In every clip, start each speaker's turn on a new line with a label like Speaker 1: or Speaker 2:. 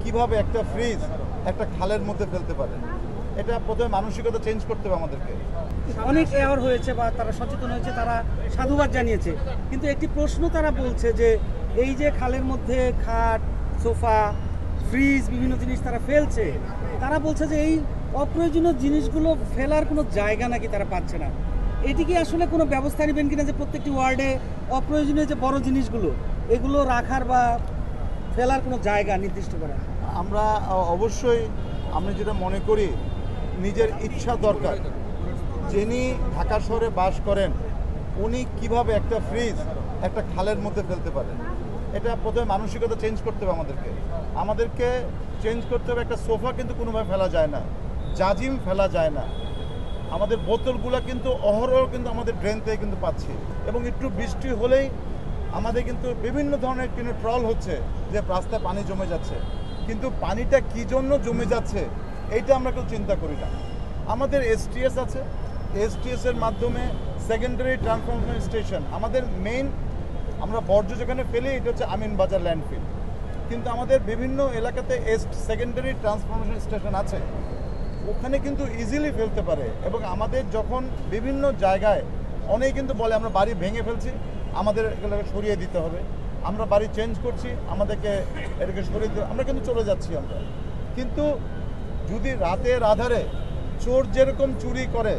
Speaker 1: কিভাবে একটা ফ্রিজ একটা খালের মধ্যে ফেলতে পারে? এটা প্রথমে মানসিকতা চেঞ্জ করতে হবে আমাদেরকে।
Speaker 2: অনেক অ্যাওয়ার হয়েছে বা তারা সচেতন হয়েছে, তারা সাধুবাদ জানিয়েছে, কিন্তু একটি প্রশ্ন তারা বলছে যে এই যে খালের মধ্যে খাট, সোফা, ফ্রিজ, বিভিন্ন জিনিস তারা ফেলছে, তারা বলছে যে এই অপ্রয়োজনীয় জিনিসগুলো ফেলার কোনো জায়গা নাকি তারা পাচ্ছে না। এটি কি আসলে কোনো ব্যবস্থা নেবেন কিনা যে প্রত্যেকটি ওয়ার্ডে অপ্রয়োজনীয় যে বড় জিনিসগুলো এগুলো রাখার বা ফেলার কোনো জায়গা নির্দিষ্ট করা?
Speaker 1: আমরা অবশ্যই, আমি যেটা মনে করি, নিজের ইচ্ছা দরকার। যিনি ঢাকা শহরে বাস করেন উনি কিভাবে একটা ফ্রিজ একটা খালের মধ্যে ফেলতে পারেন? এটা প্রথমে মানসিকতা চেঞ্জ করতে হবে আমাদেরকে চেঞ্জ করতে হবে। একটা সোফা কিন্তু কোনোভাবে ফেলা যায় না, জাজিম ফেলা যায় না। আমাদের বোতলগুলো কিন্তু অহরহ কিন্তু আমাদের ড্রেন থেকে কিন্তু পাচ্ছি, এবং একটু বৃষ্টি হলেই আমাদের কিন্তু বিভিন্ন ধরনের কিন্তু ট্রল হচ্ছে যে রাস্তায় পানি জমে যাচ্ছে, কিন্তু পানিটা কী জন্য জমে যাচ্ছে এইটা আমরা কেউ চিন্তা করি না। আমাদের এসটিএস আছে, এসটিএসের মাধ্যমে সেকেন্ডারি ট্রান্সফরমেশন স্টেশন, আমাদের মেইন আমরা বর্জ্য যেখানে ফেলি এটা হচ্ছে আমিনবাজার ল্যান্ডফিল, কিন্তু আমাদের বিভিন্ন এলাকাতে সেকেন্ডারি ট্রান্সফরমেশন স্টেশন আছে, ওখানে কিন্তু ইজিলি ফেলতে পারে। এবং আমাদের যখন বিভিন্ন জায়গায় অনেকে কিন্তু বলে আমরা বাড়ি ভেঙে ফেলছি, আমাদের এগুলোকে সরিয়ে দিতে হবে, আমরা বাড়ি চেঞ্জ করছি, আমাদেরকে এটাকে সরিয়ে দিতে, আমরা কিন্তু চলে যাচ্ছি আমরা। কিন্তু যদি রাতের আধারে চোর যেরকম চুরি করে,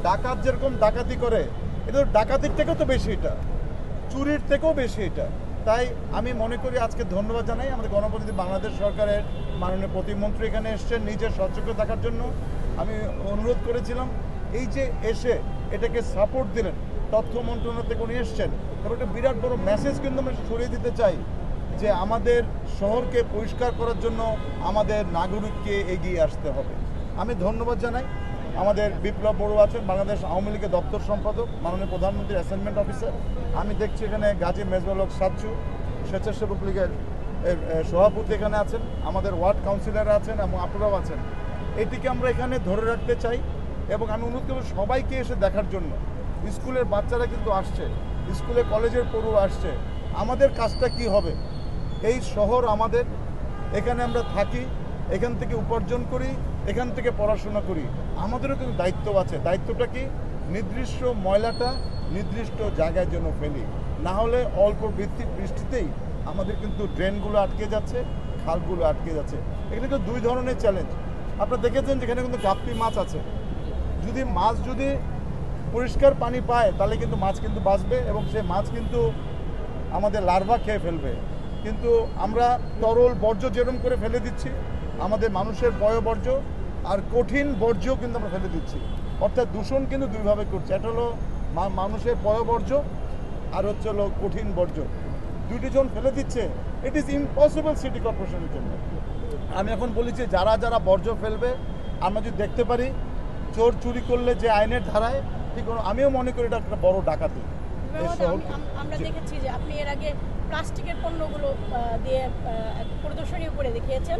Speaker 1: ডাকাত যেরকম ডাকাতি করে, এটা তো ডাকাতির থেকেও তো বেশি, এটা চুরির থেকেও বেশি এটা। তাই আমি মনে করি আজকে ধন্যবাদ জানাই আমাদের গণপ্রজাতন্ত্রী বাংলাদেশ সরকারের মাননীয় প্রতিমন্ত্রী এখানে এসছেন নিজের সচেতন থাকার জন্য। আমি অনুরোধ করেছিলাম এই যে এসে এটাকে সাপোর্ট দিলেন, তথ্য মন্ত্রণালয় থেকে উনি এসছেন, এবং একটা বিরাট বড় মেসেজ কিন্তু আমরা ছড়িয়ে দিতে চাই যে আমাদের শহরকে পরিষ্কার করার জন্য আমাদের নাগরিককে এগিয়ে আসতে হবে। আমি ধন্যবাদ জানাই আমাদের বিপ্লব বড়ুয়া আছেন, বাংলাদেশ আওয়ামী লীগের দপ্তর সম্পাদক, মাননীয় প্রধানমন্ত্রীর অ্যাসাইনমেন্ট অফিসার। আমি দেখছি এখানে গাজী মেজবাউল হক সাচ্চু স্বেচ্ছাসেবক লীগের সভাপতি এখানে আছেন, আমাদের ওয়ার্ড কাউন্সিলররা আছেন, এবং আপনারাও আছেন। এটিকে আমরা এখানে ধরে রাখতে চাই, এবং আমি অনুরোধ করব সবাইকে এসে দেখার জন্য। স্কুলের বাচ্চারা কিন্তু আসছে, স্কুলে কলেজের পড়ুয়া আসছে। আমাদের কাজটা কি হবে? এই শহর আমাদের, এখানে আমরা থাকি, এখান থেকে উপার্জন করি, এখান থেকে পড়াশোনা করি, আমাদেরও কিন্তু দায়িত্ব আছে। দায়িত্বটা কি? নির্দিষ্ট ময়লাটা নির্দিষ্ট জায়গায় যেন ফেলি, না হলে অল্প বৃষ্টিতেই আমাদের কিন্তু ড্রেনগুলো আটকে যাচ্ছে, খালগুলো আটকে যাচ্ছে। এখানে কিন্তু দুই ধরনের চ্যালেঞ্জ আপনারা দেখেছেন, যেখানে কিন্তু গাপ্পি মাছ আছে। মাছ যদি পরিষ্কার পানি পায় তাহলে কিন্তু মাছ কিন্তু বাঁচবে, এবং সেই মাছ কিন্তু আমাদের লার্ভা খেয়ে ফেলবে। কিন্তু আমরা তরল বর্জ্য যেরকম করে ফেলে দিচ্ছি, আমাদের মানুষের বর্জ্য আর কঠিন বর্জ্য কিন্তু আমরা ফেলে দিচ্ছি। অর্থাৎ দূষণ কিন্তু দুইভাবে করছে, এটা হলো মানুষের বর্জ্য আর হচ্ছে হলো কঠিন বর্জ্য। দুইটি জন ফেলে দিচ্ছে, ইট ইজ ইম্পসিবল সিটি কর্পোরেশনের জন্য। আমি এখন বলেছি যারা যারা বর্জ্য ফেলবে, আমরা যদি দেখতে পারি চোর চুরি করলে যে আইনের ধারায়, ঠিক আমিও মনে করি এটা একটা বড় ডাকাতি।
Speaker 3: আমরা দেখেছি যে আপনি এর আগে প্লাস্টিকের পণ্যগুলো দিয়ে প্রদর্শনী করে দেখিয়েছেন।